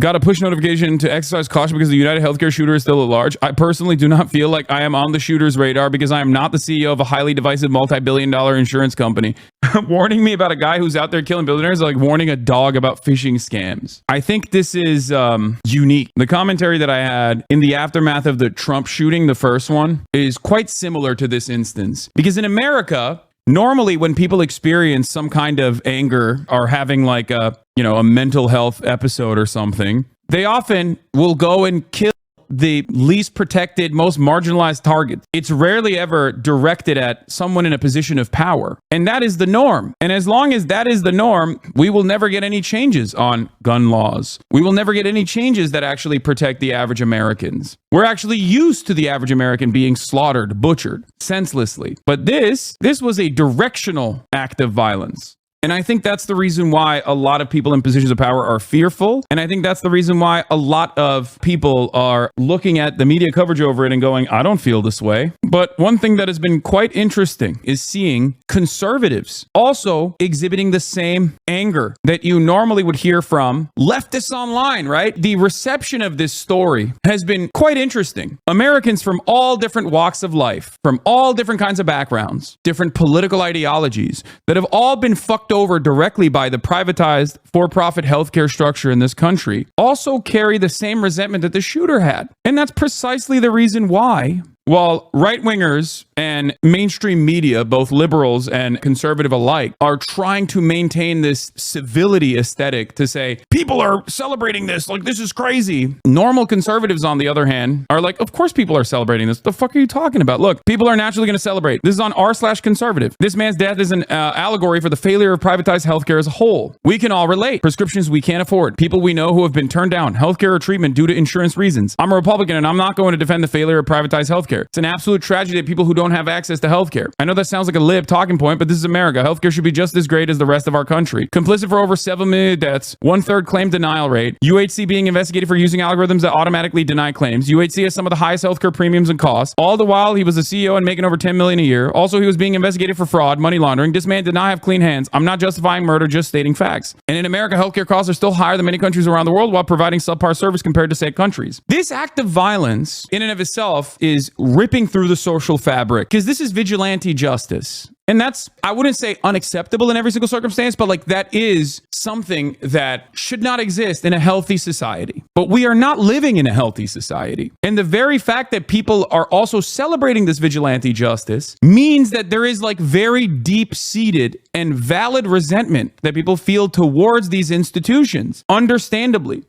Got a push notification to exercise caution because the United Healthcare shooter is still at large. I personally do not feel like I am on the shooter's radar because I am not the CEO of a highly divisive multi-billion-dollar insurance company. Warning me about a guy who's out there killing billionaires is like warning a dog about phishing scams. I think this is unique. The commentary that I had in the aftermath of the Trump shooting, the first one, is quite similar to this instance. Because in America, normally when people experience some kind of anger or having like a mental health episode or something, they often will go and kill the least protected, most marginalized target. It's rarely ever directed at someone in a position of power. And that is the norm. And as long as that is the norm, we will never get any changes on gun laws. We will never get any changes that actually protect the average Americans. We're actually used to the average American being slaughtered, butchered, senselessly. But this was a directional act of violence. And I think that's the reason why a lot of people in positions of power are fearful. And I think that's the reason why a lot of people are looking at the media coverage over it and going, I don't feel this way. But one thing that has been quite interesting is seeing conservatives also exhibiting the same anger that you normally would hear from leftists online, right? The reception of this story has been quite interesting. Americans from all different walks of life, from all different kinds of backgrounds, different political ideologies that have all been fucked over directly by the privatized for-profit healthcare structure in this country also carry the same resentment that the shooter had. And that's precisely the reason why, while right-wingers and mainstream media, both liberals and conservative alike, are trying to maintain this civility aesthetic to say, people are celebrating this, like this is crazy. Normal conservatives, on the other hand, are like, of course people are celebrating this. What the fuck are you talking about? Look, people are naturally going to celebrate. This is on r/conservative. This man's death is an allegory for the failure of privatized healthcare as a whole. We can all relate. Prescriptions we can't afford. People we know who have been turned down. Healthcare or treatment due to insurance reasons. I'm a Republican and I'm not going to defend the failure of privatized healthcare. It's an absolute tragedy that people who don't have access to healthcare. I know that sounds like a lib talking point, but this is America. Healthcare should be just as great as the rest of our country. Complicit for over 7 million deaths, 1/3 claim denial rate, UHC being investigated for using algorithms that automatically deny claims. UHC has some of the highest healthcare premiums and costs. All the while, he was a CEO and making over $10 million a year. Also, he was being investigated for fraud, money laundering. This man did not have clean hands. I'm not justifying murder, just stating facts. And in America, healthcare costs are still higher than many countries around the world while providing subpar service compared to said countries. This act of violence, in and of itself, is ripping through the social fabric because this is vigilante justice. And that's, I wouldn't say unacceptable in every single circumstance, but like that is something that should not exist in a healthy society. But we are not living in a healthy society. And the very fact that people are also celebrating this vigilante justice means that there is like very deep-seated and valid resentment that people feel towards these institutions, understandably.